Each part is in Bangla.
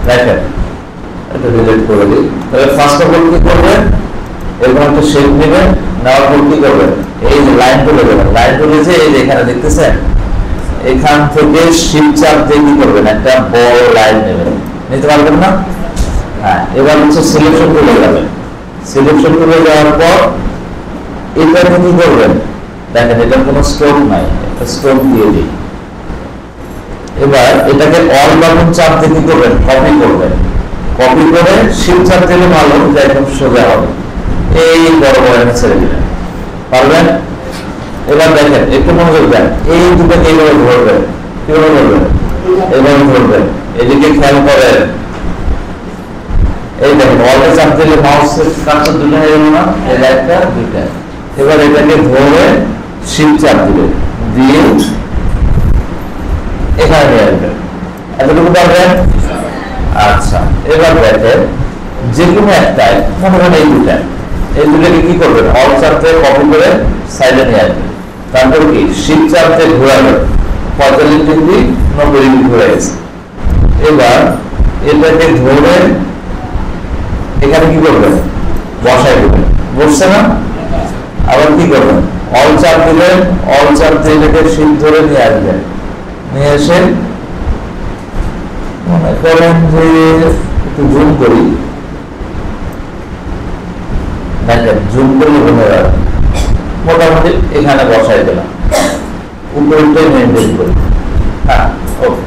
দেখেন এটা ডিলিট করে দিই। তাহলে ফার্স্ট অফ অল কি করবেন, এরকম একটা শেপ নেবেন, নেওয়ার পর কি করবেন, এই যে লাইন তুলে দেবেন। লাইন তুলে যে এই যে এখানে দেখতেছেন, এখান থেকে শিফট চাপ দিয়ে কি করবেন, একটা বড় লাইন নেবেন। নিতে পারবেন না? হ্যাঁ, এবার হচ্ছে সিলেকশন তুলে যাবেন। সিলেকশন তুলে যাওয়ার পর এটাকে কি করবেন, দেখেন এটার কোনো স্ট্রোক নাই, একটা স্ট্রোক দিয়ে দিই। এবার এটাকে অল বাটন চাপ দিয়ে কি করবেন, কপি করবেন। কপি করে শিফট চাপ দিলে ভালো, যে একদম সোজা হবে। এই বড় বড় ছেড়ে দিলেন, পারবেন? এবার দেখেন একটু মনোযোগ দেন, এই দুটোকে এইভাবে ধরবেন। কিভাবে ধরবেন, এইভাবে ধরবেন। এদিকে খেয়াল করেন, এই দেখেন অলটা চাপ দিলে মাউসের কার্সর দুটো হয়ে গেল না, এটা একটা দুইটা। এবার এটাকে ধরে শিফট চাপ দিবেন, দিয়ে এখানে নিয়ে আসবেন। এতটুকু পারবেন? আচ্ছা, এবার দেখেন যে কোনো একটাই, মনে করেন এই দুটাকে কি করবেন, অল চাপ দিয়ে কপি করে সাইডে নিয়ে আসবেন। তারপর কি শিফট চাপ দিয়ে ঘোরাবেন, 45 ডিগ্রি 90 ডিগ্রি ঘুরে গেছে। এবার এটাকে ধরে এখানে কি করবেন, বসাই দেবেন। বসছে না? আবার কি করবেন, অল চাপ দিবেন, অল চাপ দিয়ে এটাকে শিফট ধরে নিয়ে আসবেন। নিয়ে এসে মনে করেন যে একটু জুম করি, দেখেন জুম করলে বোঝা যাবে, মোটামুটি এখানে বসাই দিলাম। উপরটাই মেনটেন করি। হ্যাঁ, ওকে।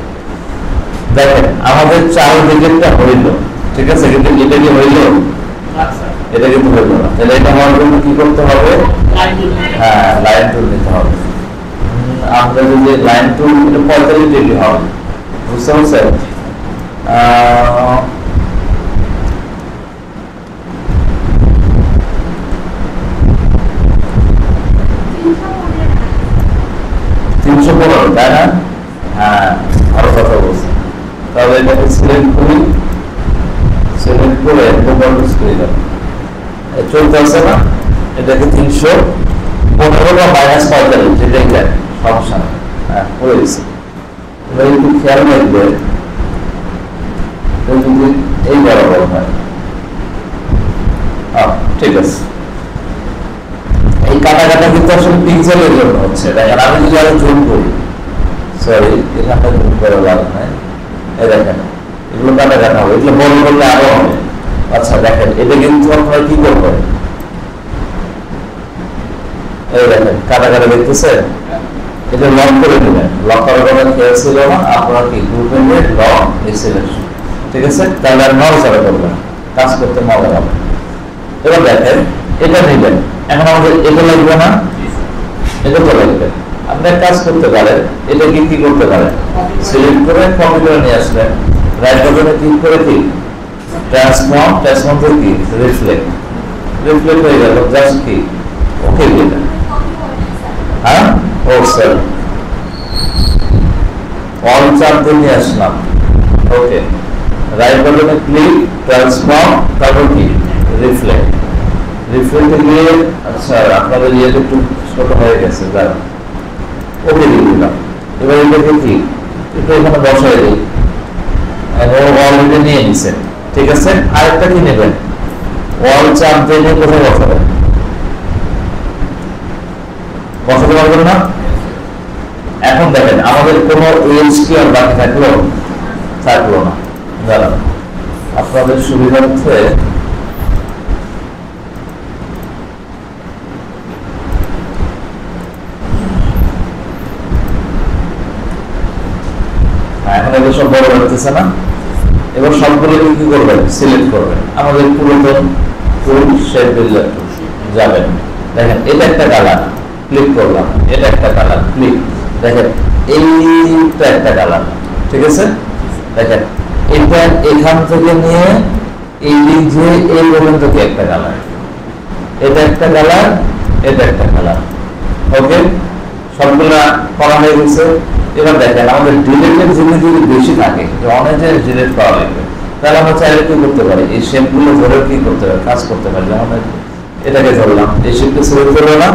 দেখেন আমাদের চারিদিকেরটা হইল, ঠিক আছে, কিন্তু এটা কি হইল, এটা কিন্তু হইল না। তাহলে এটা হওয়ার জন্য কি করতে হবে, হ্যাঁ লাইন টুল নিতে হবে। আমরা যদি লাইন টুল 45 ডিগ্রি হবে, বুঝতে পারছেন? 315, তাই না? হ্যাঁ, আরো কথা বলছি। তাহলে এটাকে সিলেক্ট করি, সিলেক্ট করে চলতে আসছে না, এটাকে 315 বা -45, যেটাই দেয় সমস্যা নেই। হ্যাঁ, হয়ে গেছে। এবার একটু খেয়াল রাখবে, যদি এই বরাবর হয়, ঠিক আছে। এই কাটাকাটা কিন্তু আসলে পিক্সেলের জন্য হচ্ছে। দেখেন আমি যদি আরো জুম করি, সরি এখানটা জুম করা লাগবে না, এই দেখেন এগুলো কাটাকাটা হবে, এগুলো বড় করলে আরো হবে। আচ্ছা দেখেন এটা কিন্তু আপনারা কি করবেন, এই দেখেন কাটাকাটা দেখতেছেন, এটা লক করে নেবেন। লক করার কথা খেয়াল ছিল না, আপনারা কি গ্রুপে লক সিলেকশন, ঠিক আছে? তাহলে আর নড়াচড়া করবেন, কাজ করতে মজা হবে। এবার দেখেন এটা নেবেন, এখন আমাদের এটা লাগবে না, এটা তো লাগবে। আপনি কাজ করতে পারেন, এটা কি করতে পারেন, সিলেক্ট করে কপি করে নিয়ে আসলেন, রাইট বাটনে ক্লিক করে কি ট্রান্সফর্ম, ট্রান্সফর্ম থেকে কি রিফ্লেক্ট, রিফ্লেক্ট হয়ে গেল, জাস্ট কি ওকে দিলেন। হ্যাঁ, ও স্যার অল চাপ দিয়ে নিয়ে আসলাম, ওকে। রাইট বাটনে ক্লিক, ট্রান্সফর্ম, তারপর কি রিফ্লেক্ট, রিফ্লেক্টে গিয়ে আচ্ছা আপনাদের ইয়েটা একটু ছোট হয়ে গেছে, দাঁড়ান ওকে দিয়ে দিলাম। এবার এটাকে কি একটু এখানে বসাই দিই, অলরেডি নিয়ে নিছেন, ঠিক আছে। আরেকটা কি নেবেন, অল চাপ দিয়ে নিয়ে কোথায় বসাবেন, বসাতে পারবেন না। এখন দেখেন আমাদের কোনো এজ কি আর বাকি থাকলো না, দাঁড়ান আপনাদের সুবিধার্থে এখন এগুলো সব বড় লাগতেছে না। এবার সবগুলো কি করবেন, সিলেক্ট করবেন। আমাদের পুরাতন টুল শেপ বিল্ডার যাবেন, দেখেন এটা একটা কালার, ক্লিক করলাম, এটা একটা কালার, ক্লিক, দেখেন এইটা একটা কালার, ঠিক আছে। দেখেন এটা এখান থেকে নিয়ে এই যে এই পর্যন্ত কি একটা কালার, এটা একটা কালার, এটা একটা কালার, ওকে। সবগুলা করা হয়ে গেছে। এবার দেখেন আমাদের ডিলেটের জিনিস যদি বেশি থাকে, অনেক ডিলেট করা লাগবে, তাহলে আমরা চাইলে কি করতে পারি, এই শেপগুলো ধরে কি করতে পারি, কাজ করতে পারি। যেমন এটাকে ধরলাম, এই শেপকে সিলেক্ট করবো না,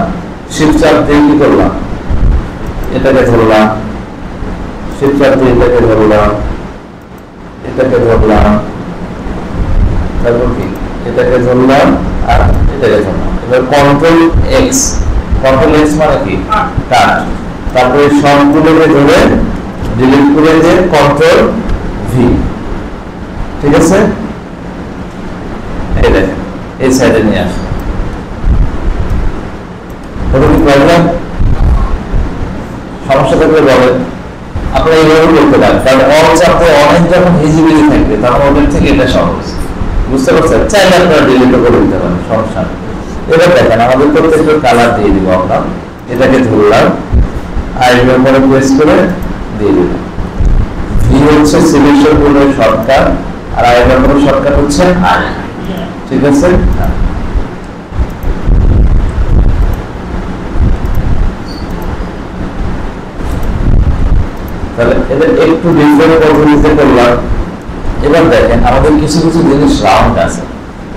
শিফট চাপ দিয়ে কি করলাম, এটাকে ধরলাম, শিফট চাপ দিয়ে এটাকে ধরলাম, এটাকে ধরলাম, তারপর কি এটাকে ধরলাম আর এটাকে ধরলাম। এবার কন্ট্রোল এক্স, কন্ট্রোল এক্স মানে কি কাট, তারপরে সবগুলোকে ধরে ডিলিট করে যে কন্ট্রোল ভি, ঠিক আছে। এই দেখেন এই সাইডে নিয়ে আসে, কোনো কি প্রবলেম সমস্যা থাকলে বলেন, আপনারা এইভাবে করতে পারেন। কারণ অচাপে অনেক যখন হিজিবিজি থাকবে তখন ওদের থেকে এটা সহজ, বুঝতে পারছেন। চাইলে আপনারা ডিলিট করে দিতে পারেন, সমস্যা নেই। এবার দেখেন আমাদের প্রত্যেকটা কালার দিয়ে দিব আমরা, এটাকে ধরলাম আর এর উপরে প্রেস করে দিয়ে দিলাম। ভি হচ্ছে সিলেকশন টুলের শর্টকাট আর এর উপরে শর্টকাট হচ্ছে আর, ঠিক আছে। তাহলে এটা একটু ডিফারেন্ট পদ্ধতিতে করলাম। এবার দেখেন আমাদের কিছু কিছু জিনিস রাউন্ড আছে,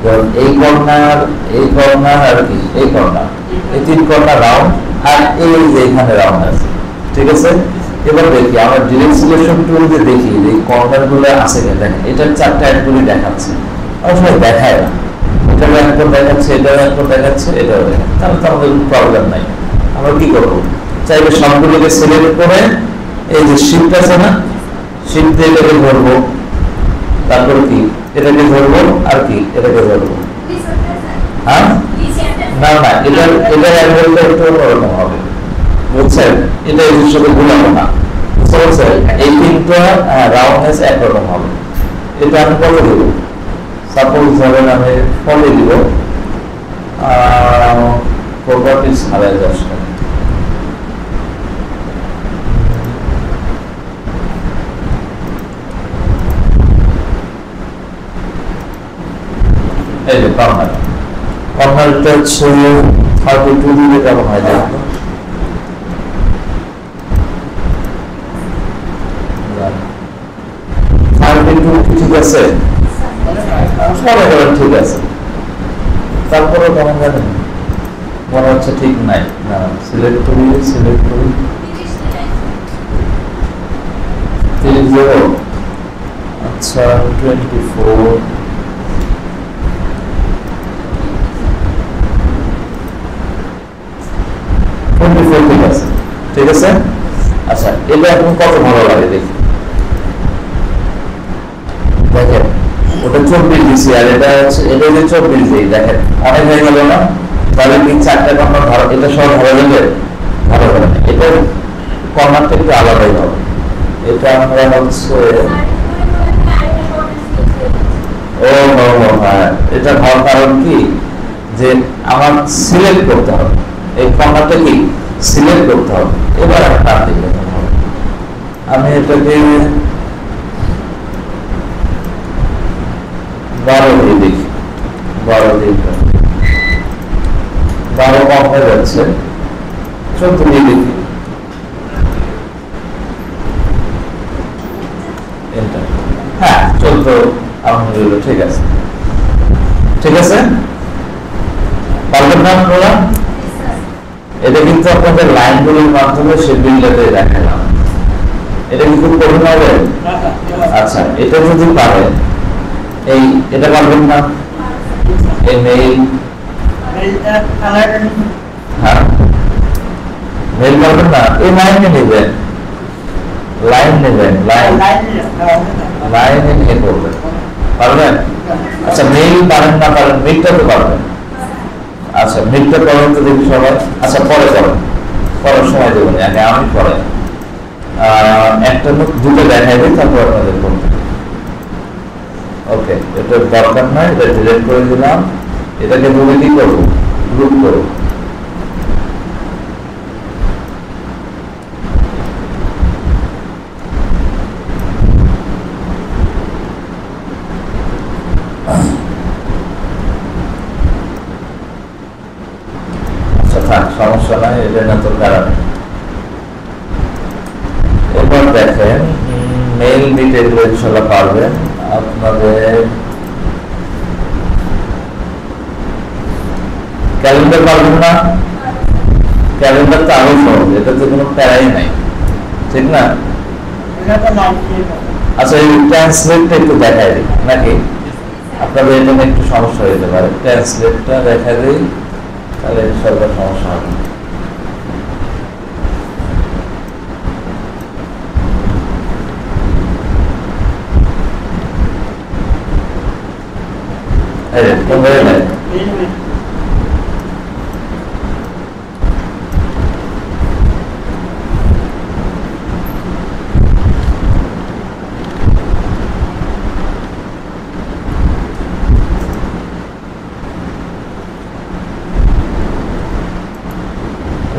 যেমন এই কর্নার, এই কর্নার আর কি এই কর্নার, এই তিন কর্নার রাউন্ড আর এই যে এখানে রাউন্ড আছে, ঠিক আছে। এবার দেখি আমরা ডিরেক্ট সিলেকশন টুল দিয়ে দেখি এই কর্নার গুলো আছে কিনা। দেখেন এটার চারটা অ্যাডগুলি দেখাচ্ছে, অনেক সময় দেখায় না, এটাও একবার দেখাচ্ছে, এটাও একবার দেখাচ্ছে, এটাও দেখাচ্ছে, তাহলে তো আমাদের প্রবলেম নাই। আমরা কি করবো, চাইলে সবগুলোকে সিলেক্ট করে এই যে শিফট আছে না, শিফট দিয়ে এটাকে ধরবো, তারপর কি এটাকে ধরবো আর কি এটাকে ধরবো। হ্যাঁ না না, এটার অ্যাঙ্গেলটা একটু অন্যরকম হবে, বুঝছেন। এটা এর সাথে ভুলাবো না, বুঝতে পারছেন। এই তিনটা রাউন্ডনেস একরকম হবে। এটা আমি কত দেব, সাপোজ ধরেন আমি 40 দিব, প্রপার্টিস হারায় যাচ্ছে, এই যে কর্নার, কর্নারটা হচ্ছে 32 দিলে কেমন হয় যায়, 32 ঠিক আছে, মনে করেন ঠিক আছে, তারপরে কেমন জানেন মনে হচ্ছে ঠিক নাই, না সিলেক্ট করি 30, আচ্ছা 24 ঠিক আছে, ঠিক আছে। আচ্ছা এটা এখন কত ভালো লাগে দেখি, দেখেন ওটা 24 দিচ্ছি আর এটা হচ্ছে এটা যে 24 দিই, দেখেন অনেক হয়ে গেল না। তাহলে তিন চারটা কর্নার ধরো, এটা সব ধরা যাবে, ভালো হবে না, এটা কর্নারটা একটু আলাদাই হবে। এটা আমরা হচ্ছে ও হ্যাঁ, এটা হওয়ার কারণ কি যে আমার সিলেক্ট করতে হবে, এই কর্নারটা কি সিলেক্ট করতে হবে। এবার একটা দিলে আমি এটাকে 12 দিয়ে দেখি, 12 দিয়ে 12 কম হয়ে যাচ্ছে, 14 দিয়ে দেখি, হ্যাঁ 14 আলহামদুলিল্লাহ ঠিক আছে, ঠিক আছে। পারবেন না আপনারা? এটা কিন্তু আপনাদের লাইনগুলোর মাধ্যমে শিডিউলটাতে দেখালাম, এটা কি খুব কঠিন হবে? আচ্ছা এটা যদি পারেন, এই এটা পারবেন না, এই মেইল, হ্যাঁ মেইল পারবেন না, এই লাইনে নেবেন, লাইন নেবেন, লাইনে নিয়ে করবেন, পারবেন? আচ্ছা মেইল পারেন না পারেন, মেইলটা তো পারবেন। আচ্ছা মেইলটা করেন তো দেখি সবাই। আচ্ছা পরে করেন, পরের সময় দেবেন, আগে আমি পরে একটা দুটো দেখাই দিই, তারপর আপনাদের করবেন। ওকে এটা দরকার নাই, এটা ডিলিট করে দিলাম। এটাকে বলে কি করবো, গ্রুপ করবো। সমস্যা নাই, এটা না তোর কারণে। এবার দেখেন মেইল ডিটেল ইনশাআল্লাহ পারবেন আপনাদের। ক্যালেন্ডার পারবেন না, ক্যালেন্ডার তো আরো সহজ, এটা তো কোনো প্যারাই নাই, ঠিক না? আচ্ছা, এই ট্রান্সলেটটা একটু দেখাই দিই নাকি আপনাদের এটা একটু সমস্যা হতে পারে। ট্রান্সলেটটা দেখা দিই, তাহলে সবার সমস্যা হবে।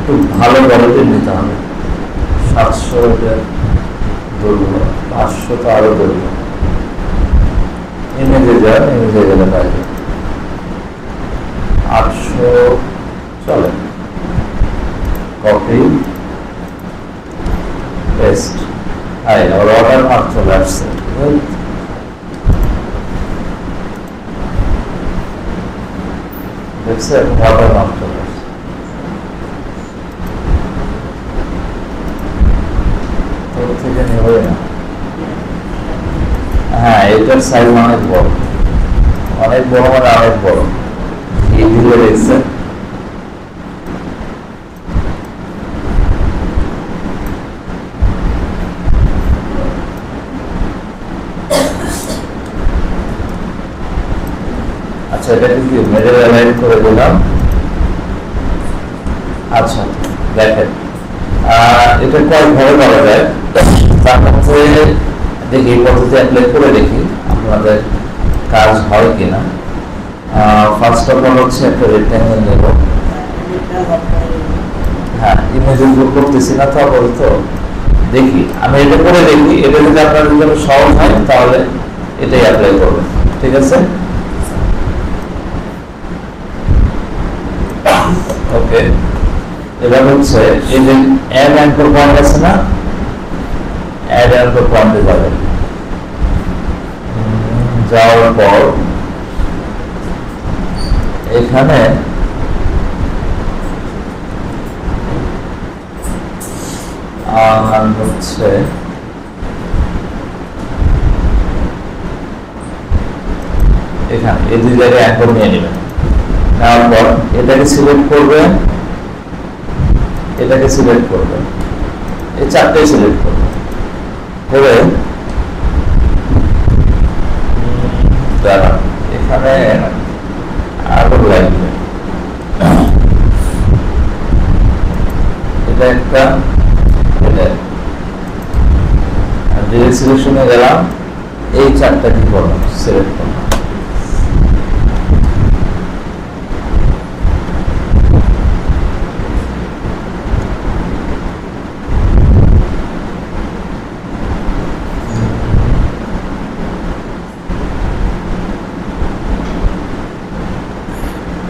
একটু ভালো কোয়ালিটির নিতে হবে। 700 দৈর্ঘ্য, 500 তো আরো দৈর্ঘ্য। ইমেজে যান, ইমেজে গেলে পাইবে 800 চলে। কপি পেস্ট, হ্যাঁ আর অর্ডার মার্ক চলে আসছে। দেখছেন, অর্ডার মার্ক চলে আসছে। তোর থেকে নেবে না। হ্যাঁ, এটার সাইজ অনেক বড়, অনেক বড় মানে অনেক বড়। এই ভিডিও দেখছেন, আচ্ছা এটাকে কি মিডল অ্যালাইন করে দিলাম। আচ্ছা দেখেন, এটা কয়েকভাবে করা যায়, তার মধ্যে দেখি এই পদ্ধতি অ্যাপ্লাই করে দেখি আপনাদের কাজ হয় কিনা। ফার্স্ট অফ অল হচ্ছে একটা রেক্ট্যাঙ্গেল নেব। হ্যাঁ, ইমেজ উপর করতেছি না তো আপাতত, দেখি আমি এটা করে দেখি। এটা যদি আপনাদের জন্য সহজ হয় তাহলে এটাই অ্যাপ্লাই করবেন, ঠিক আছে? ওকে, এবার হচ্ছে এই যে অ্যাড অ্যাঙ্কর পয়েন্ট আছে না, অ্যাড অ্যাঙ্কর পয়েন্টে যাবেন। যাওয়ার পর এখানে হচ্ছে এখানে এই দুই জায়গায় অ্যাঙ্কর নিয়ে নেবেন। নেওয়ার পর এটাকে সিলেক্ট করবেন, এটাকে সিলেক্ট করবেন, এই চারটাই সিলেক্ট করবেন করে দাঁড়ান, এখানে আরো লাগবে। এটা একটা, এটা ডিরেক্ট সিলেকশনে গেলাম, এই চারটা কি করলাম, সিলেক্ট করলাম।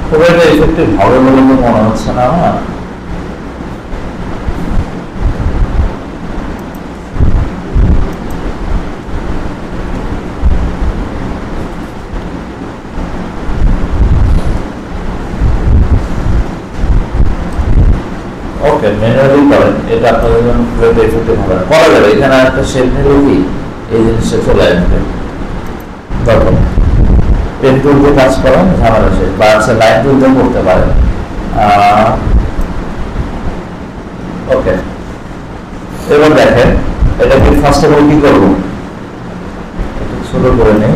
খুব একটা ইফেক্টিভ হবে বলে তো মনে হচ্ছে না আমার। ওকে, ম্যানুয়ালি করেন, এটা আপনাদের জন্য খুব একটা ইফেক্টিভ হবে না। করা যাবে, এখানে একটা শেপ নিলে কি এই জিনিসটা চলে আসবে। দেখুন, পেন টুল দিয়ে কাজ করেন, ঝামেলা শেষ। বা আছে লাইন টুল দিয়ে করতে পারেন। ওকে, এবার দেখেন এটাকে ফার্স্ট অফ অল কি করবো, একটু ছোট করে নিই,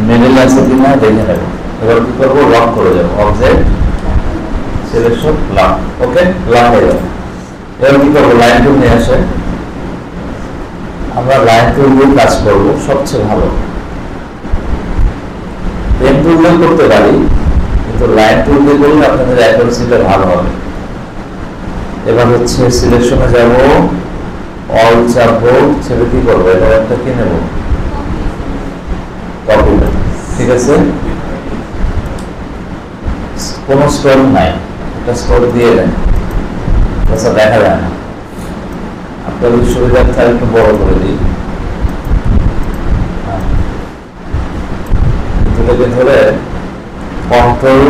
মিডল আছে কিনা দেখে নেব। এবার কি করবো, লক করে যাবো, অবজেক্ট সিলেকশন লক। ওকে, লক হয়ে যাবে। এবার কি করবো, লাইন টুল নিয়ে আসে, আমরা লাইন টুল দিয়ে কাজ করবো সবচেয়ে ভালো। পেন টুল দিয়ে করতে পারি, কিন্তু লাইন টুল দিয়ে করলে আপনাদের অ্যাকুরেসিটা ভালো হবে। এবার হচ্ছে সিলেকশনে যাব, অল চাপবো, ছেড়ে কি করবো, এটা একটা কি নেব, কপি। ঠিক আছে, কোনো স্টোর নাই, একটা স্টোর দিয়ে দেন, আচ্ছা দেখা যায় না। আপনাদের সুবিধার্থে একটু বড় করে দিই, দুটোকে ধরে control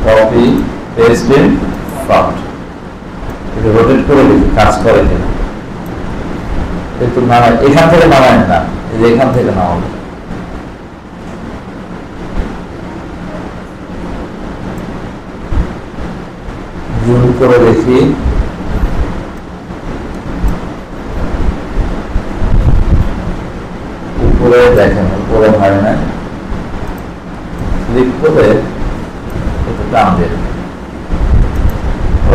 copy paste in front, এটা রোটেট করে দিই, কাজ করে কিনা। একটু নামাই, এখান থেকে নামায় না, এই যে এখান থেকে নামাবো। জুম করে দেখি, উপরে দেখেন, উপরে হয় না, ক্লিক করে একটু টান দেন।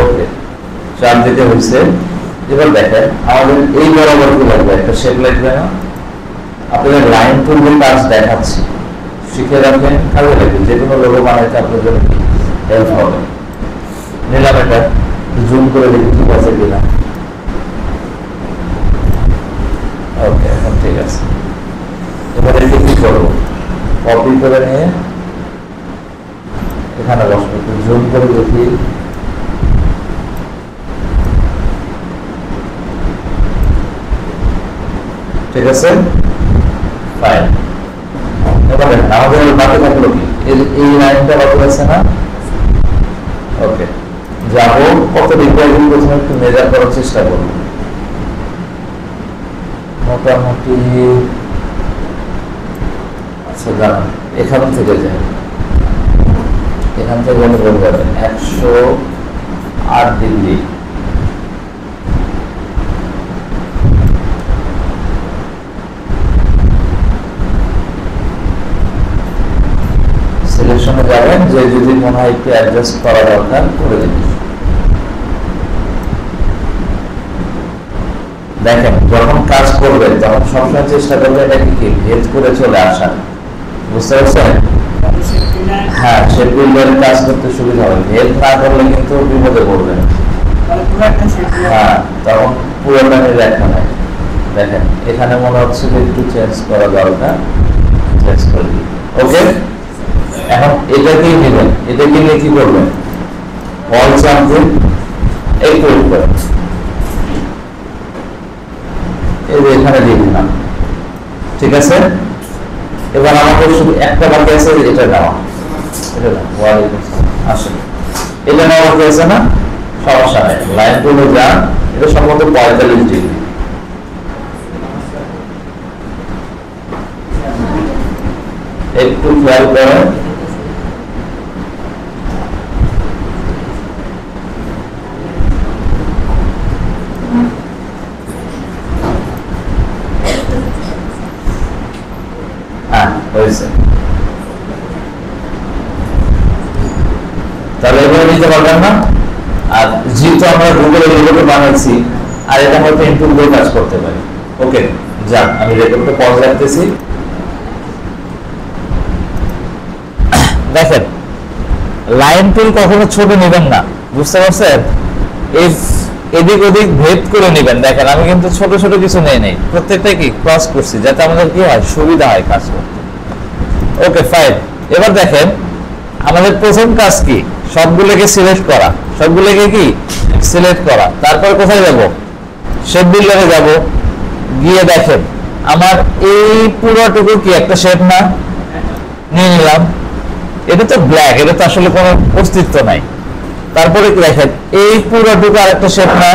ওকে, চার দিকে হয়েছে। এবার দেখেন আমাদের এই বরাবর কি লাগবে, একটা শেপ লাগবে না? আপনাদের লাইন টুলের কাজ দেখাচ্ছি, শিখে রাখেন, কাজে লাগবে। যে কোনো লোগো বানাইতে আপনার জন্য হেল্প হবে। নিলাম এটা, জুম করে দেখি ঠিক আছে কিনা। ওকে, এখন ঠিক আছে। এবার এটা কি করবো, কপি করে নিয়ে এখানে বসবো, একটু জুম করে দেখি। ঠিক আছে, ফাইন। এবার দেখেন আমাদের বাকি থাকলো কি, এই লাইনটা বাকি আছে না? ওকে, যাবো কত ডিগ্রি, প্রথমে একটু মেজার করার চেষ্টা করবো। মোটামুটি আচ্ছা দাঁড়ান, এখান থেকে যাই, এখান থেকে বলে বলতে পারবেন 108 ডিগ্রি। সিলেকশনে যাবেন, যে যদি মনে হয় একটু অ্যাডজাস্ট করা দরকার করে দিন। দেখেন যখন কাজ করবেন তখন সবসময় চেষ্টা করবেন এটাকে কি ভেদ করে চলে আসা, বুঝতে পারছেন? হ্যাঁ, শেপ বিল্ডারের কাজ করতে সুবিধা হবে। ভেদ না করলে কিন্তু বিপদে পড়বেন। হ্যাঁ, তখন পুরোটা দেখা নাই। দেখেন এখানে মনে হচ্ছে যে একটু চেঞ্জ করা দরকার, চেঞ্জ করে দিই। ওকে, এখন এটাকেই নেবেন, এটাকে নিয়ে কি করবেন, অল সামথিং এই ক্লিক করেন, এই যে এখানে দিয়ে দিলাম। ঠিক আছে, এবার আমাদের শুধু একটা বাকি আছে, এটা নেওয়া। এটা আসলে এটা নেওয়া বাকি আছে না, সমস্যা নেই, লাইন গুলো যান। এটা সম্ভবত 45 ডিগ্রি। একটু খেয়াল করেন, হয়েছে। তাহলে এভাবে নিতে পারবেন না। আর যেহেতু আমরা গুগলে রেকর্ড বানাচ্ছি, আর এটা আমরা পেন টুল দিয়ে কাজ করতে পারি। ওকে, যাক আমি রেকর্ডটা পজ রাখতেছি। দেখেন লাইন টুল কখনো ছোট নেবেন না, বুঝতে পারছেন? এই এদিক ওদিক ভেদ করে নেবেন। দেখেন আমি কিন্তু ছোট ছোট কিছু নেই, প্রত্যেকটা কি ক্রস করছি, যাতে আমাদের কি হয়, সুবিধা হয় কাজ করতে। Okay fine. এবার দেখেন আমাদের প্রথম কাজ কি, সবগুলোকে সিলেক্ট করা, সবগুলোকে কি সিলেক্ট করা। তারপর কোথায় যাব, শেপ বিল্ডারে যাব। গিয়ে দেখেন আমার এই পুরোটুকু কি একটা শেপ না, নিয়ে নিলাম। এটা তো ব্ল্যাক, এটা তো আসলে কোনো অস্তিত্ব নাই। তারপরে কি দেখেন এই পুরোটুকু আরেকটা শেপ না,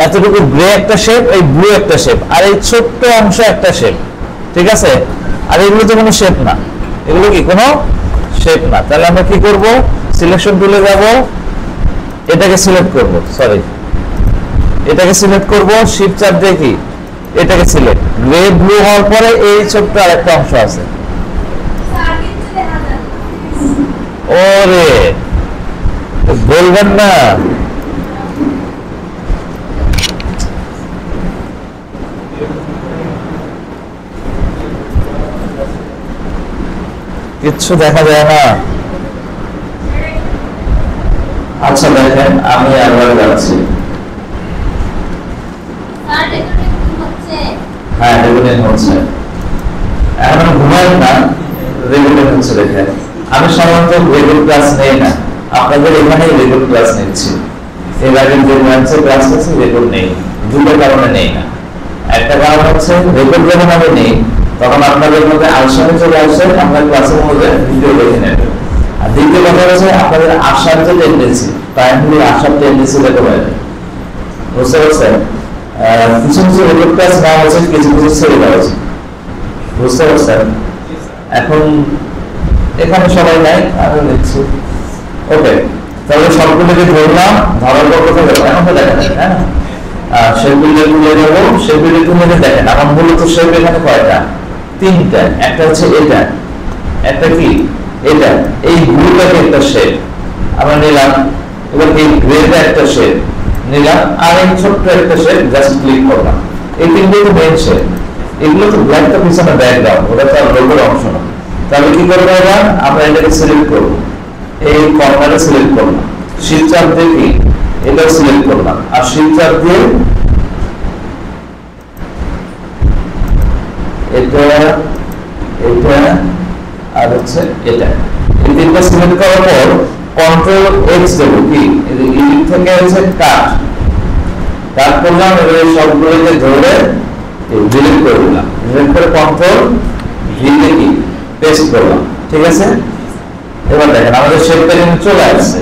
এতটুকু গ্রে একটা শেপ, এই ব্লু একটা শেপ, আর এই ছোট্ট অংশ একটা শেপ। ঠিক আছে, আর এগুলো তো কোনো শেপ না, এগুলো কি কোনো শেপ না। তাহলে আমরা কি করব, সিলেকশন টুলে যাব, এটাকে সিলেক্ট করব, সরি এটাকে সিলেক্ট করব, শিফট চাপ দিয়ে কি এটাকে সিলেক্ট। গ্রে ব্লু হওয়ার পরে এই ছোট্ট আরেকটা অংশ আছে। ওরে বলবেন না, কিচ্ছু দেখা যায় না। আচ্ছা দেখেন আমি আবার যাচ্ছি। হ্যাঁ রেগুলেট হচ্ছে, এখন ঘুমায় না, রেগুলেট হচ্ছে। দেখেন আমি সাধারণত রেগুলার ক্লাস নেই না, আপনাদের এখানে রেগুলার ক্লাস নিচ্ছি। এর আগে যে ম্যাথসে ক্লাস আছে রেকর্ড নেই, দুটো কারণে নেই না। একটা কারণ হচ্ছে রেকর্ড যখন আমি নেই তখন আপনাদের মধ্যে আলসামে চলে আসে, আমরা ক্লাসের মধ্যে ভিডিও দেখে নেব। আর দ্বিতীয় কথা হচ্ছে আপনাদের আসার যে টেন্ডেন্সি, প্রাইমারি আসার টেন্ডেন্সি দেখতে পারেন, বুঝতে পারছেন? কিছু কিছু রেকর্ড ক্লাস না হচ্ছে, কিছু কিছু ছেড়ে দেওয়া হচ্ছে, বুঝতে পারছেন? এখন এখানে সবাই নাই, আমি দেখছি। ওকে, তাহলে সবগুলোকে ধরলাম, ধরার পর কোথাও গেল, এখন তো দেখেন, হ্যাঁ শেপগুলো তুলে নেবো। শেপগুলো তুলে দেখেন আমার মূলত শেপ এখানে কয়টা? তিনটা। একটা হচ্ছে এটা, একটা কি এটা, এই ব্লুটাকে একটা শেপ আমরা নিলাম, এবার এই গ্রেটা একটা শেপ নিলাম, আর এই ছোট্ট একটা শেপ জাস্ট ক্লিক করলাম। এই তিনটে তো মেইন শেপ, এগুলো তো ব্ল্যাকটা পিছনে ব্যাকগ্রাউন্ড, ওটা তো আর লোগোর অংশ না। তাহলে কি করবো? এবার আমরা এটাকে সিলেক্ট করবো, এই কর্নারে সিলেক্ট করলাম, শিফট চাপ দিয়ে কি এটাও সিলেক্ট করলাম, আর শিফট চাপ দিয়ে এটা এটা আর হচ্ছে এটা, এই তিনটা সিলেক্ট করার পর কন্ট্রোল এক্স দেবো, কি এদিক থেকে হচ্ছে কাট করলাম। এবার সবগুলোকে ধরে ডিলিট করে দিলাম, ডিলিট করে কন্ট্রোল ভি তে কি পেস্ট করলাম, ঠিক আছে? এবার দেখেন আমাদের শেপটা কিন্তু চলে আসছে।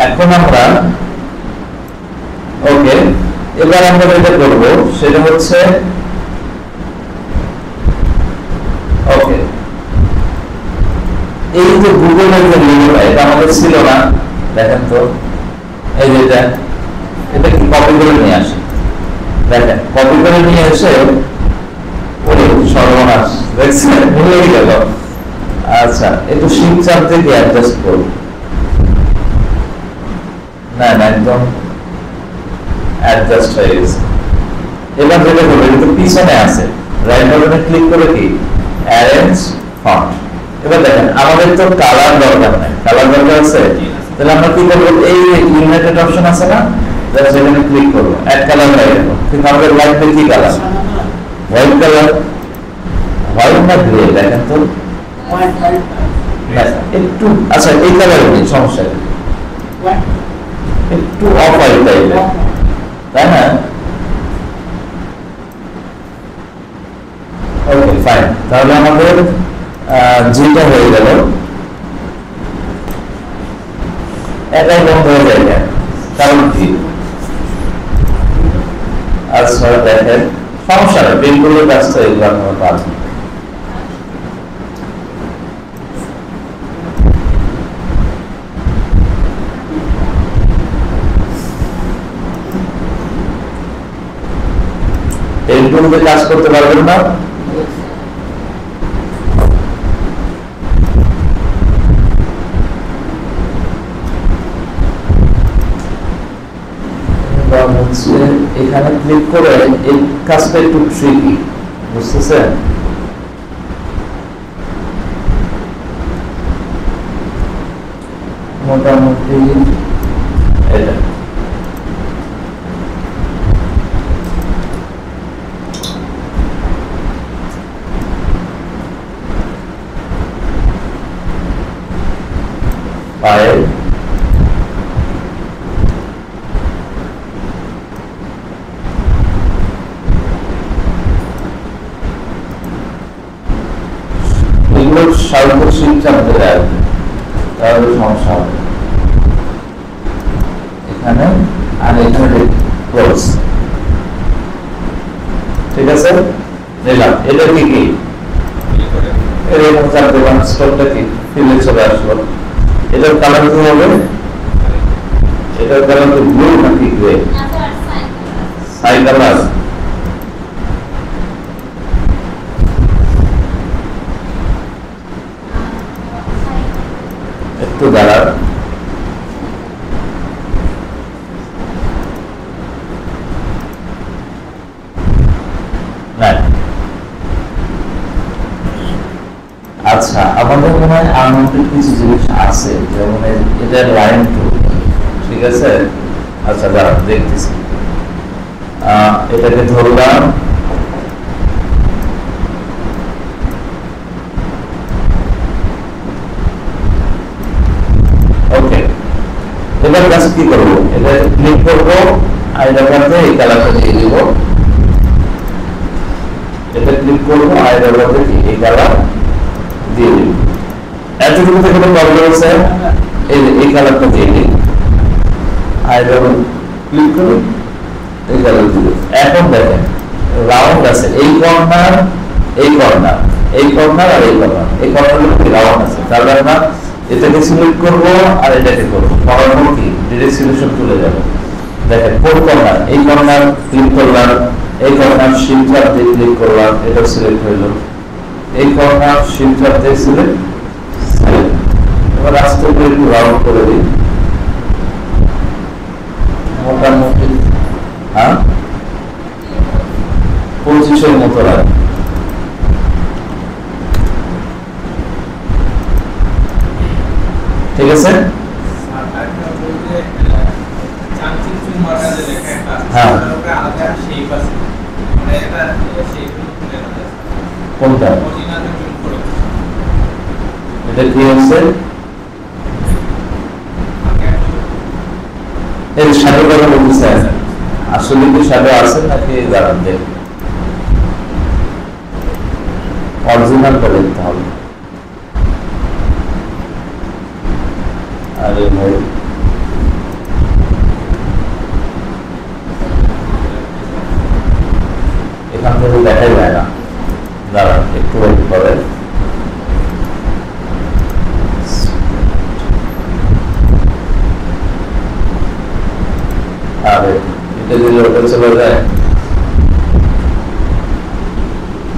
এখন আমরা ওকে, এবার আমরা যেটা করব সেটা হচ্ছে ওকে, এই যে গুগলের যে লিঙ্কটা, এটা আমাদের ছিল না, দেখেন তো এই যেটা, এটা কি কপি করে নিয়ে আসে, দেখেন কপি করে নিয়ে এসে ওরে সর্বনাশ, দেখছেন ভুলে গেল। আচ্ছা, একটু শিফট চাপ দিয়ে অ্যাডজাস্ট করব, না না একদম অ্যাডজাস্ট হয়ে গেছে। এবার যেটা করবো, এটা পিছনে আছে, রাইট বাটনে ক্লিক করে কি অ্যারেঞ্জ ফন্ট। এবার দেখেন আমাদের তো কালার দরকার নাই, কালার দরকার আছে, তাহলে আমরা কি করবো, এই ইউনাইটেড অপশন আছে না, সেখানে ক্লিক করবো, এক কালার হয়ে গেল। কিন্তু আমাদের লাইটটা কি কালার? হোয়াইট কালার, হোয়াইট না গ্রে, দেখেন তো একটু, আচ্ছা এই কালার নেই, সমস্যা নেই, একটু অফ হোয়াইট টাইপের, তাই না? ওকে ফাইন, তাহলে আমাদের যেটা হয়ে গেল, এটাই বন্ধ হয়ে যায়, কারণ কি? আচ্ছা দেখেন সমস্যা নেই, বিলগুলোর কাজটা এগুলো আপনারা পাবেন। এইগুলোতে কাজ করতে পারবেন না, এখানে ক্লিক করে এই কাজটা একটু ট্রিকি, বুঝতেছেন? মোটামুটি এটা ফাইল, সার্বজনীন শিক্ষা ধরে আসবে, তাহলে সমস্যা হবে এখানে, আর এখানে ক্লোজ, ঠিক আছে? নিলাম, এটা কি কি এরকম চার দেবেন, স্টকটা কি ফিলে চলে আসলো। এটার কালার কি হবে? এটার কালার তো ব্লু নাকি গ্রে? সাই কালার, একটু দাঁড়ান, আচ্ছা আমাদের মনে হয় আমাদের কিছু জিনিস আছে, যেমন এটা লাইন টু, ঠিক আছে? আচ্ছা দাঁড়ান দেখতেছি, এটাকে ধরলাম, ওকে। এবার কাছে কি করবো, এটা ক্লিক করবো, আইডারবারতে এই কালারটা দিয়ে দিব, এটা ক্লিক করবো, আইডারবারতে এই কালার দিয়ে দিব। এতটুকু থেকে প্রবলেম আছে, এই কালারটা দিয়ে দিই, আইডারবার ক্লিক করুন, এই গেল দুটো। এখন দেখেন রাউন্ড আছে এই কর্নার, এই কর্নার, এই কর্নার আর এই কর্নার, এই কর্নারগুলো কি রাউন্ড আছে, তাহলে আমরা এটাকে সিলেক্ট করবো আর এটাকে করবো, করার পর কি ডিরেক্ট সিলেকশন চলে যাবে। দেখেন কোন কর্নার, এই কর্নার ক্লিক করলাম, এই কর্নার শিফট চাপ দিয়ে ক্লিক করলাম, এটা সিলেক্ট হইলো, এই কর্নার শিফট চাপ দিয়ে সিলেক্ট। এবার আস্তে করে একটু রাউন্ড করে দিই, মোটামুটি 25-এর মতো রাখি। ঠিক আছে, হ্যাঁ কোনটা এটা কি হচ্ছে, এই শ্যাডো কথা বলতেছে, আসলে কি শ্যাডো আছে নাকি দাঁড়ান দেখ, অরিজিনালটা দেখতে হবে। আরে ভাই এখান থেকে দেখাই যায় না, দাঁড়ান একটু ওয়েট করেন। আরে এটা দিলে ওটা চলে যায়,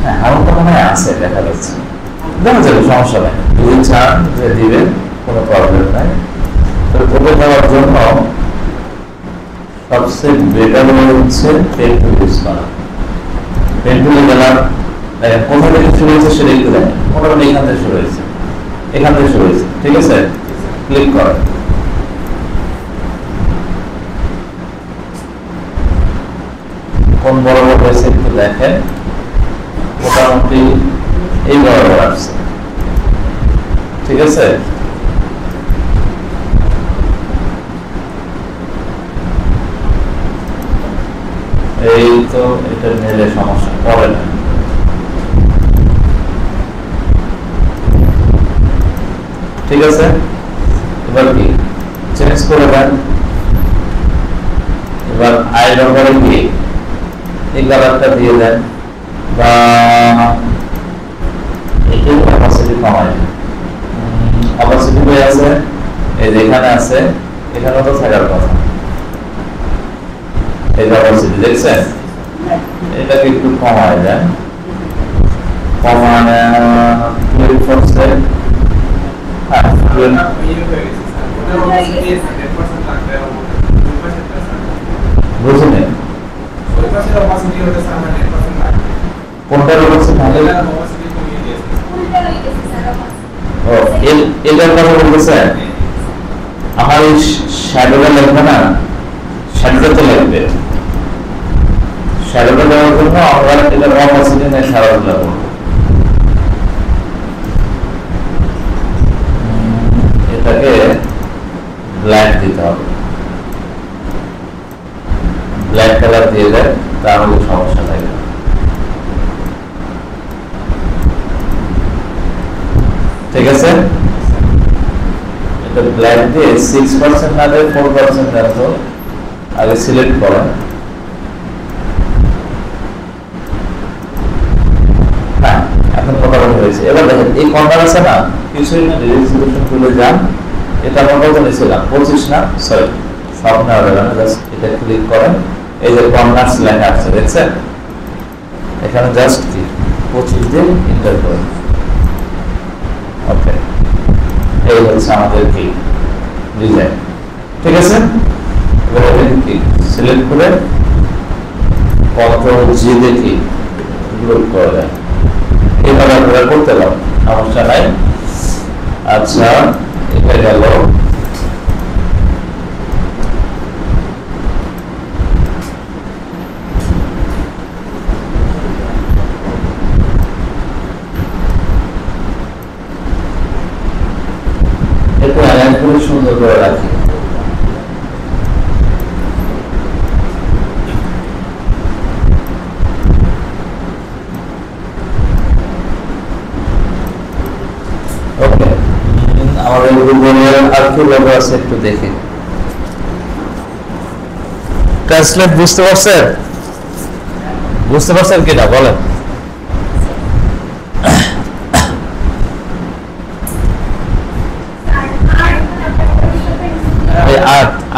হ্যাঁ আমার তো মনে হয় আছে, দেখা যাচ্ছে, দেখা যাবে, সমস্যা নেই, যদি চান যে দিবেন কোনো প্রবলেম নাই। তো করে দেওয়ার জন্য সবচেয়ে বেটার হচ্ছে পেন টুল ইউজ করা। পেন টুলে গেলাম, কোথা থেকে শুরু হয়েছে সেটা একটু দেখেন, মোটামুটি এখান থেকে শুরু হয়েছে, এখান থেকে শুরু হয়েছে, ঠিক আছে, ক্লিক করেন। কোন বরাবর হয়েছে একটু দেখেন, মোটামুটি এই বরাবর আসছে, ঠিক আছে। এই তো এটা নিলে সমস্যা পড়ে না, ঠিক আছে। এবার কি চেঞ্জ করে দেন, এবার আই নম্বরে কি এই কালারটা দিয়ে দেন, বা একটু অপাসিটি কমাই, অপাসিটি হয়ে আছে, এই যে এখানে আছে, এখানেও তো থাকার কথা, এই অপাসিটি দেখছেন, এটাকে একটু কমাই দেন, কমানো 12%, হ্যাঁ বুঝলেন কোনটার এটার কথা বলতেছে, আমার এই শ্যাডোটা লাগবে না, শ্যাডোটা তো লাগবে, শ্যাডোটা দেওয়ার জন্য আমরা এটা অপাসিটি নেই শ্যাডোটা করবো, এটাকে ব্ল্যাক দিতে হবে, ব্ল্যাক কালার দিয়ে দেয়, তাহলে সমস্যা থাকবে। ঠিক আছে, এটা ব্ল্যাক দিয়ে 6% না দিয়ে 4% দেন তো, আগে সিলেক্ট করেন, হ্যাঁ এখন কথা হয়েছে। এবার দেখেন এই কর্নার আছে না, কিছুই না, ডিরেক্ট সিলেকশন তুলে যান, এটা আমরা কত নিয়েছিলাম 25 না, সরি সব না হবে না, জাস্ট এটা ক্লিক করেন, এই যে কর্নার্স লেখা আছে দেখছেন, এখানে জাস্ট কি 25 দিয়ে এন্টার করেন, ওকে, এই হচ্ছে আমাদের কি ডিজাইন, ঠিক আছে। এবার এখানে কি সিলেক্ট করে কন্ট্রোল জি দিয়ে কি গ্রুপ করে দেন, এইভাবে আপনারা করতে পারেন, সমস্যা নাই। আচ্ছা এটা গেল, একটু অ্যালাইন করে সুন্দর করে রাখি, ওকে। আমাদের গুগলের আর কি লোগো আছে একটু দেখি, ট্রান্সলেট বুঝতে পারছেন? বুঝতে পারছেন কিনা বলেন?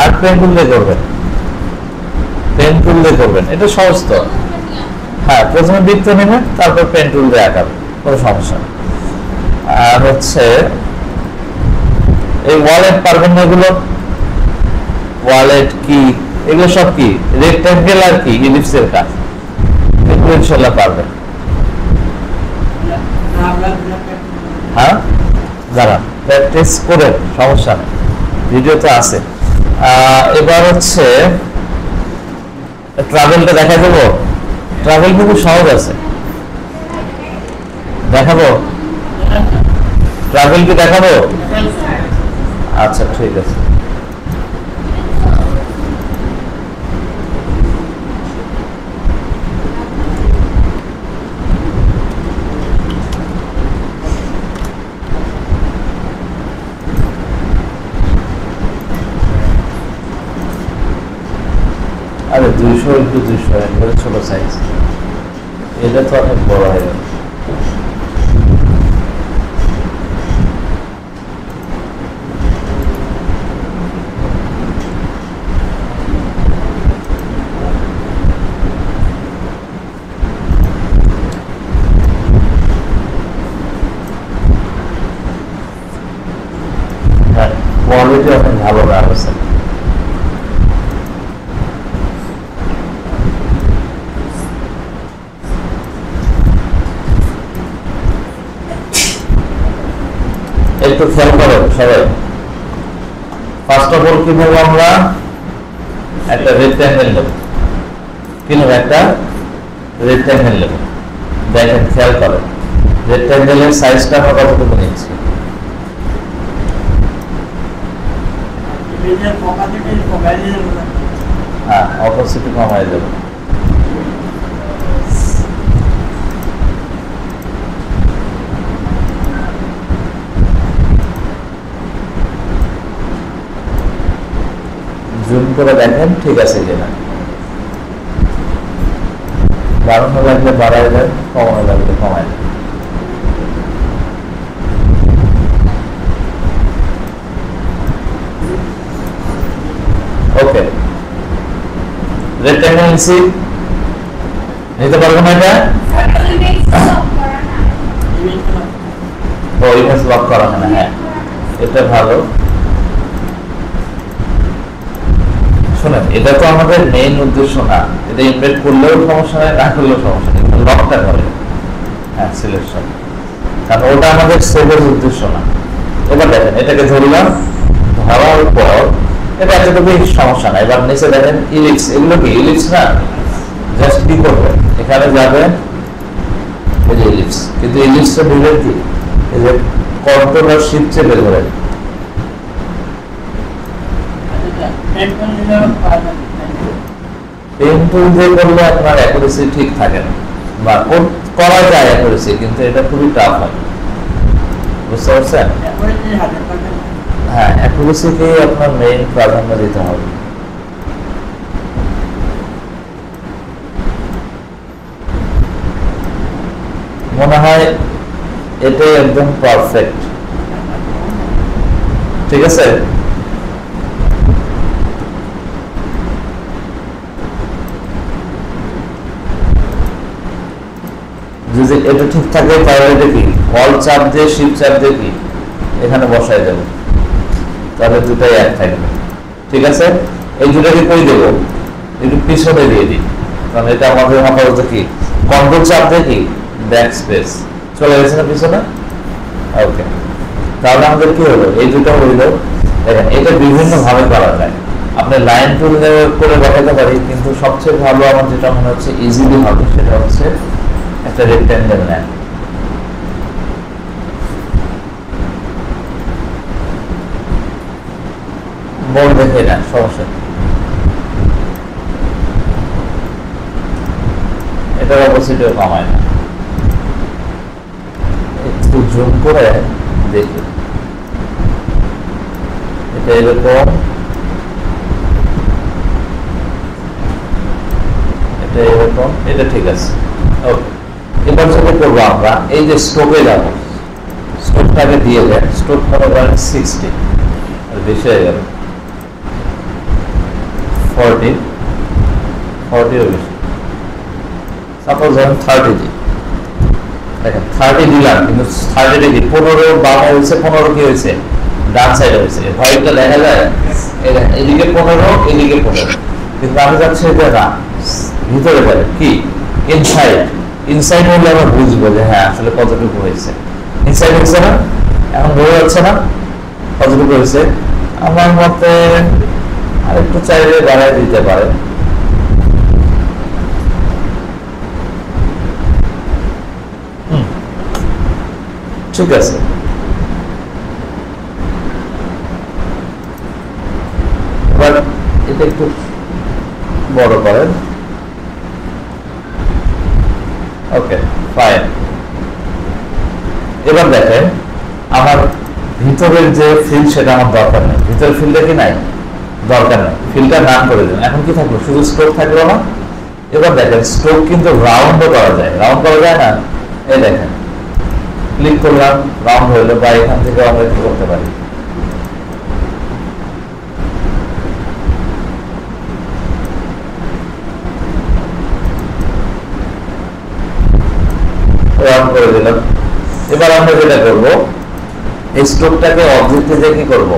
আর্ট পেন টুল দিয়ে করবেন, পেন টুল দিয়ে করবেন, এটা সহজ তো। হ্যাঁ, প্রথমে বৃত্ত নেবেন, তারপর পেন টুল দিয়ে আঁকাবেন, কোনো সমস্যা নেই। আর হচ্ছে এই ওয়ালেট পারবেন না, এগুলো ওয়ালেট কি, এগুলো সব কি রেক্ট্যাঙ্গেল আর কি ইলিপসের কাজ, এগুলো ইনশাল্লাহ পারবেন। হ্যাঁ, দাঁড়ান, প্র্যাকটিস করেন, সমস্যা নেই, ভিডিওতে আছে। এবার হচ্ছে ট্রাভেলটা দেখা দেবো। ট্রাভেল কিন্তু সহজ আছে, দেখাবো? ট্রাভেল কি দেখাবো? আচ্ছা, ঠিক আছে। আরে 200 × 200 একবারে ছোট সাইজ, এটা তো অনেক বড় হয়ে গেল। হ্যাঁ, কোয়ালিটি অনেক ভালো আছে। একটু খেয়াল করো সবাই। ফার্স্ট অফ অল কি নেব আমরা? একটা রেক্ট্যাঙ্গেল নেব। কি নেব? একটা রেক্ট্যাঙ্গেল নেব। দেখেন, খেয়াল করো রেক্ট্যাঙ্গেলের সাইজটা আমরা কতটুকু নিচ্ছি। হ্যাঁ, অপোজিটে কমাই দেব। জুম করে দেখেন ঠিক আছে কিনা। বাড়ানো লাগলে বাড়াই দেন, কমানো লাগলে কমাই দেন। ওকে, রেক্ট্যাঙ্গেল নিচ্ছি, নিতে পারবো না এটা? ও, ইমেজ লক করা হয় না। হ্যাঁ, এটা ভালো। শোনেন, এটা তো আমাদের মেইন উদ্দেশ্য না, এটা ইনভেট করলেও সমস্যা নেই, না করলেও সমস্যা নেই, লকটা করে। হ্যাঁ, সিলেকশন, কারণ ওটা আমাদের সেভের উদ্দেশ্য না। এবার দেখেন, এটাকে ধরলাম, ধরার পর এটা এতটুকু সমস্যা না। এবার নিচে দেখেন ইলিপস, এগুলো কি ইলিপস না? জাস্ট কি করবেন, এখানে যাবেন, এই যে ইলিপস, কিন্তু ইলিপসটা দিলেন কি, এই যে কন্ট্রোল আর শিফট চেপে ধরেন। পেন টুল দিয়ে করলে আপনার অ্যাকুরেসি ঠিক থাকে না, বা করা যায় অ্যাকুরেসি, কিন্তু এটা খুবই টাফ হয়। বুঝতে পারছেন? হ্যাঁ, অ্যাকুরেসিকে আপনার মেইন প্রাধান্য দিতে হবে। মনে হয় এটাই একদম পারফেক্ট। ঠিক আছে, যদি এটা ঠিক থাকে তাহলে এটা কি অল চাপ দিয়ে শিফট চাপ দিয়ে কি এখানে বসাই দেব, তাহলে দুটাই এক থাকবে। ঠিক আছে, এই দুটাকে কই দেব, একটু পিছনে দিয়ে দিই, কারণ এটা আমাদের আপাতত কি কন্ট্রোল চাপ দিয়ে কি ব্যাক স্পেস চলে গেছে না পিছনে। ওকে, তাহলে আমাদের কি হলো, এই দুটো হইলো। দেখেন, এটা বিভিন্ন ভাবে করা যায়। আপনি লাইন টুল করে দেখাতে পারি, কিন্তু সবচেয়ে ভালো আমার যেটা মনে হচ্ছে ইজিলি হবে, সেটা হচ্ছে একটা রেক্ট্যাঙ্গেল নেন। বল দেখে নেন, সমস্যা। এটার অপোজিটেও কমায় না, একটু জুম করে দেখি। এটা এরকম এটা এরকম, এটা ঠিক আছে। ওকে, এবার যেটা করবো আমরা, এই যে স্টোকে যাব, স্টোকটাকে দিয়ে দেন, স্টোক মনে করেন 60, আর বেশি হয়ে গেল 40, 40 বেশি, সাপোজ আমি 30 দিই। দেখেন 30 দিলাম, কিন্তু 30 ডিগ্রি 15 বামে হয়েছে, 15 কি হয়েছে ডান সাইডে হয়েছে, হোয়াইটটা দেখা যায়, এদিকে 15 এদিকে 15, কিন্তু আমি যাচ্ছি এটা না, ভিতরে যাবে কি ইনসাইড, ইনসাইড হলে আমরা বুঝবো যে হ্যাঁ আসলে কতটুকু হয়েছে, ইনসাইড হচ্ছে না, এখন বোঝা যাচ্ছে না কতটুকু হয়েছে। আমার মতে আরেকটু চাইলে বাড়াই দিতে পারে, ঠিক আছে। এবার এটা একটু বড় করেন, ওকে ফাইন। এবার দেখেন আমার ভিতরের যে ফিল্ড সেটা আমার দরকার নেই, ভিতরের ফিল্ডে কি নাই দরকার নেই, ফিল্ডটা নাম করে দিন। এখন কি থাকলো, শুধু স্ট্রোক থাকলো না। এবার দেখেন স্ট্রোক কিন্তু রাউন্ডও করা যায়, রাউন্ড করা যায় না, এই দেখেন ক্লিক করলাম রাউন্ড হইলো, বা এখান থেকে আমরা কি করতে পারি, রাউন্ড করে দিলাম। এবার আমরা যেটা করবো, এই স্ট্রোকটাকে অবজেক্টে যে কি করবো,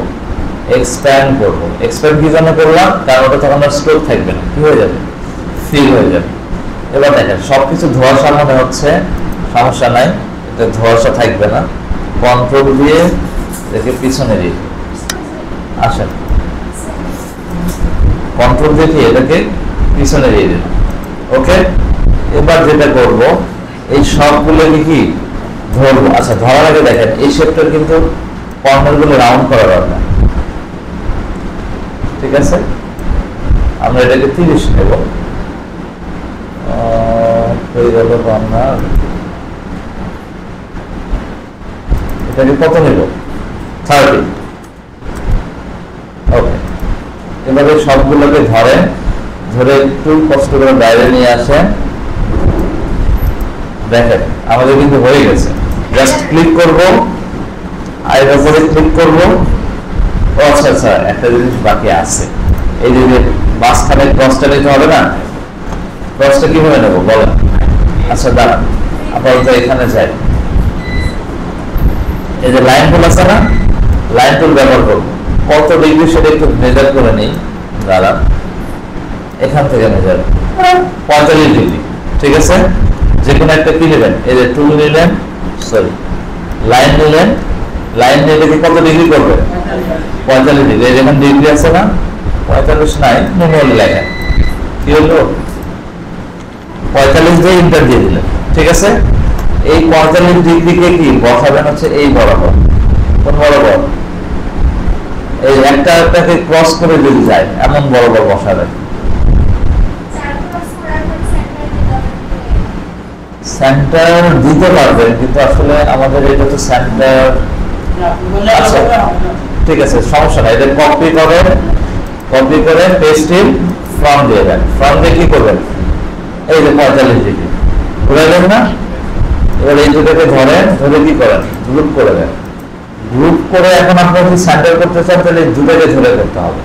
এক্সপ্যান্ড করবো। এক্সপ্যান্ড কি জন্য করলাম, কারণ ওটা তখন আর স্ট্রোক থাকবে না, কি হয়ে যাবে ফিল হয়ে যাবে। এবার দেখেন সবকিছু ধোঁয়াশা মনে হচ্ছে, সমস্যা নাই, এটা ধোঁয়াশা থাকবে না। কন্ট্রোল দিয়ে দেখে পিছনে দিয়ে আসেন, কন্ট্রোল দিয়ে এটাকে পিছনে দিয়ে দিন, ওকে। এবার যেটা করব, এই সবগুলো কি ধরবো। আচ্ছা, ধরার আগে দেখেন এই শেপটার কিন্তু কর্নার গুলো রাউন্ড করা দরকার, ঠিক আছে। আমরা এটাকে 30 নেব, হয়ে গেল কর্নার। এটাকে কত নেব, 30, ওকে। এবারে সবগুলোকে ধরে ধরে একটু কষ্ট করে বাইরে নিয়ে আসেন। দেখেন আমাদের কিন্তু হয়ে গেছে, জাস্ট ক্লিক করব, আর এর উপরে ক্লিক করব। ও আচ্ছা আচ্ছা, একটা জিনিস বাকি আছে, এই যে মাঝখানে ক্রসটা নিতে হবে না, ক্রসটা কিভাবে নেবো বলেন। আচ্ছা দাঁড়ান, আপাতত এখানে যাই, এই যে লাইন টুল আছে না, লাইন টুল ব্যবহার করবো। কত ডিগ্রি সেটা একটু মেজার করে নিই, দাঁড়ান, এখান থেকে মেজার 45 ডিগ্রি, ঠিক আছে। যে কোনো একটা কি নেবেন, এই যে টুল নিলেন, সরি লাইন নিলেন, লাইন নিয়ে কত ডিগ্রি করবে, 45 ডিগ্রি। যেখানে ডিগ্রি আছে না, 45 নাই, ম্যানুয়াল লেখেন, কি হলো 45 দিয়ে ইন্টার দিয়ে দিলেন, ঠিক আছে। এই 45 ডিগ্রিকে কি বসাবেন হচ্ছে এই বরাবর, কোন বরাবর, এই একটাকে ক্রস করে যদি যায় এমন বরাবর বসাবেন। সেন্টার দিতে পারবেন, কিন্তু আসলে আমাদের এটা তো সেন্টার, আচ্ছা ঠিক আছে সমস্যা নাই, এটা কপি করে পেস্টিং ফ্রম দিয়ে দেন। ফ্রম দিয়ে কি করবেন, এই যে 45 ডিগ্রি ঘুরাইলেন না। এবার এই দুটোকে ধরে কি করেন, গ্রুপ করে দেন। গ্রুপ করে এখন আপনার যদি সেন্টার করতে চান, তাহলে দুটোকে ধরে করতে হবে,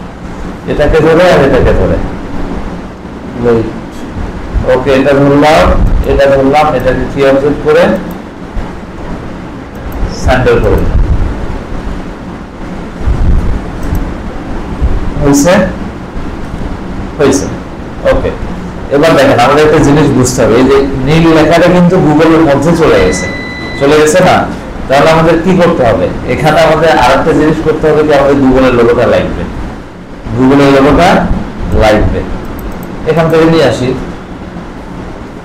এটাকে ধরে আর এটাকে ধরে। ওকে, এটা ধরলাম, এটাকে কি অবজেক্ট করে সেন্টার করে দিলাম, হয়েছে, ওকে। এবার দেখেন আমাদের একটা জিনিস বুঝতে হবে, এই যে নীল লেখাটা কিন্তু গুগলের মধ্যে চলে গেছে না। তাহলে আমাদের কি করতে হবে, এখানে আমাদের আরেকটা জিনিস করতে হবে, যে আমাদের গুগলের লোগোটা লাগবে, এখান থেকে নিয়ে আসি,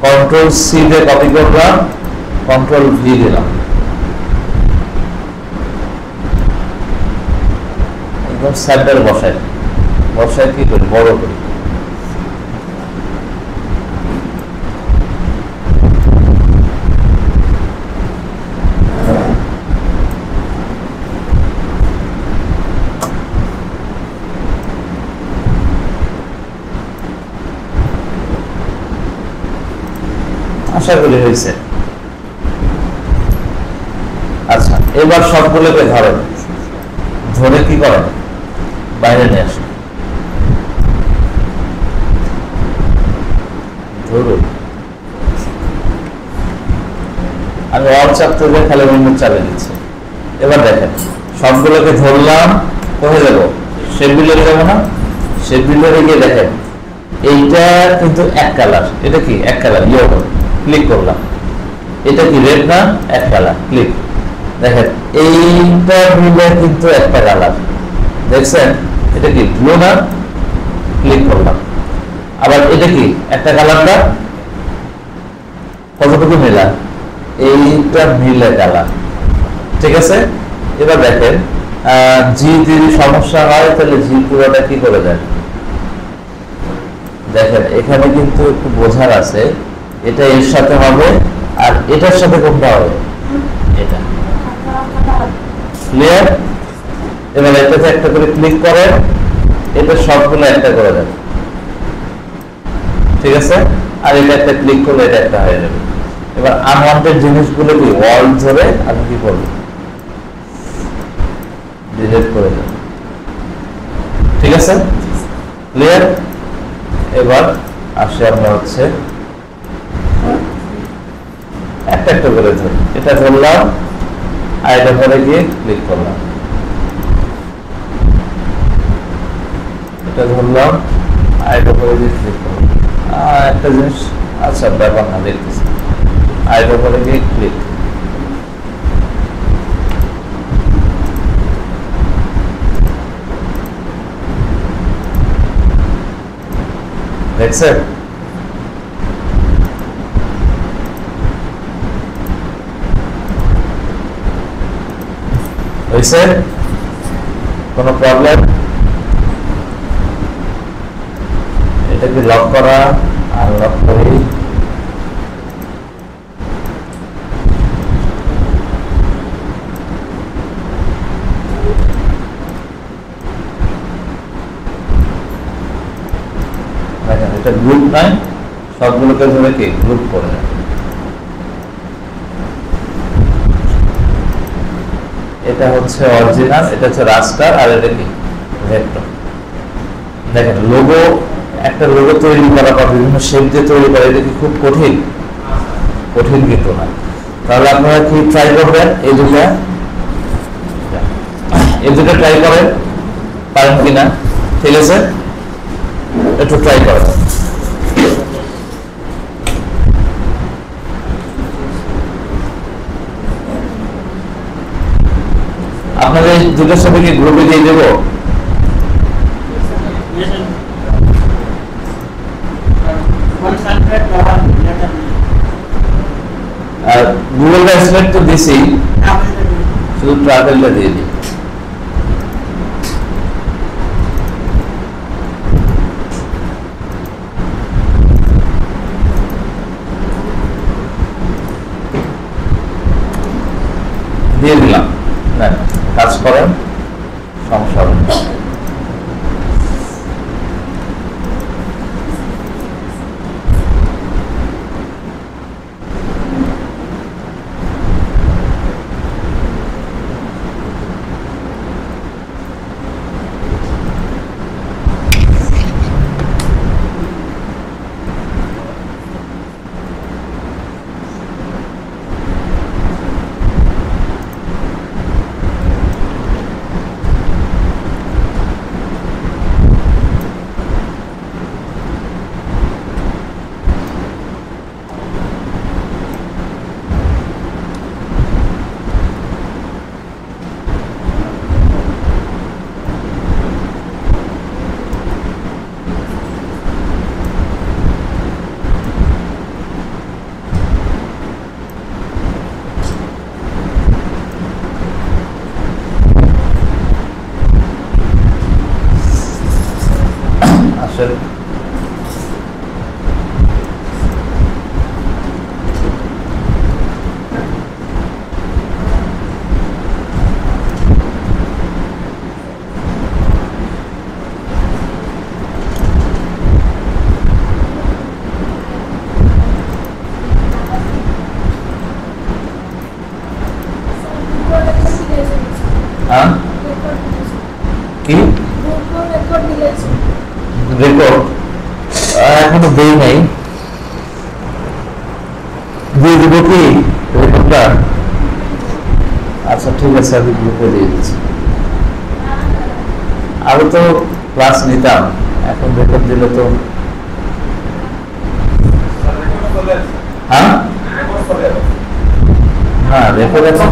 কন্ট্রোল সি দিয়ে কপি করলাম, কন্ট্রোল ভি দিলাম, একদম সেন্টার বসায় কি করি, বড় করি। আশা করি হয়েছে। আচ্ছা, এবার সবগুলোকে ধরেন, ধরে কি করেন, বাইরে নিয়ে আসেন। ধরুন আমি অল চাপতে গিয়ে খালি বন্ধু চালিয়ে দিচ্ছি। এবার দেখেন সবগুলোকে ধরলাম, কোথায় যাবো, শেপ বিল্ডারে যাবো না? শেপ বিল্ডারে গিয়ে দেখেন এইটা কিন্তু এক কালার, এটা কি এক কালার, ইয়েলো, ক্লিক করলাম। এটা কি রেড না, এক কালার, ক্লিক। দেখেন এইটা মিলে কিন্তু একটা কালার, দেখছেন? এটা কি ব্লু না, ক্লিক করলাম। আবার এটা কি একটা কালারটা কতটুকু মেলা, এইটা মিলে কালার, ঠিক আছে? এবার দেখেন জি যদি সমস্যা হয় তাহলে জি পুরোটা কি করে দেন। দেখেন এখানে কিন্তু একটু বোঝার আছে, এটা এর সাথে হবে আর এটার সাথে কোনটা হবে, এটা। ক্লিয়ার? এবার এটাতে একটা করে ক্লিক করেন, এটা সবগুলো একটা করে দেন, ঠিক আছে? আর এটা একটা ক্লিক করলে এটা একটা হয়ে যাবে। এবার আনওয়ান্টেড জিনিসগুলো কি ওয়াল ধরে আমি কি করব, ডিলিট করে দেব, ঠিক আছে? ক্লিয়ার? এবার আসে আমরা হচ্ছে একটা একটা করে ধরি, এটা ধরলাম আর এটা ধরে গিয়ে ক্লিক করলাম, এটা ধরলাম আর এটা ধরে গিয়ে ক্লিক করলাম। একটা জিনিস, আচ্ছা ব্যাপার না, দেখতেছি। আর এটা ধরে গিয়ে ক্লিক, দেখছেন? হয়েছে? কোনো প্রবলেম? এটাকে লক করা, আনলক করি। এটা গ্রুপ নাই, সবগুলোকে ধরে কি গ্রুপ করে দেয়। এটা হচ্ছে অরিজিনাল, এটা হচ্ছে রাস্টার, আর এটা কি ভেক্টর। দেখেন লোগো, একটা লোগো তৈরি করা বা বিভিন্ন শেপ দিয়ে তৈরি করা, এটা কি খুব কঠিন? কঠিন কিন্তু না। তাহলে আপনারা কি ট্রাই করবেন, এই দুটো ট্রাই করেন, পারেন কিনা, ঠিক আছে? একটু ট্রাই করেন। আপনাদের দুটোর সাথে কি গ্রুপে দিয়ে দেবো? আর গুগল ট্রান্সলেট তো দিছি, শুধু ট্রাভেলটা দিয়ে দিই। দিয়ে দিলাম, কাজ করেন, সমস্যা হবে না। হ্যাঁ কি রেকর্ড এখনো দেই নাই, দিয়ে দিব কি রেকর্ডটা? আচ্ছা ঠিক আছে, আমি গ্রুপে দিয়ে দিচ্ছি। আরো তো ক্লাস নিতাম, এখন রেকর্ড দিলে তো হ্যাঁ রেকর্ড এখন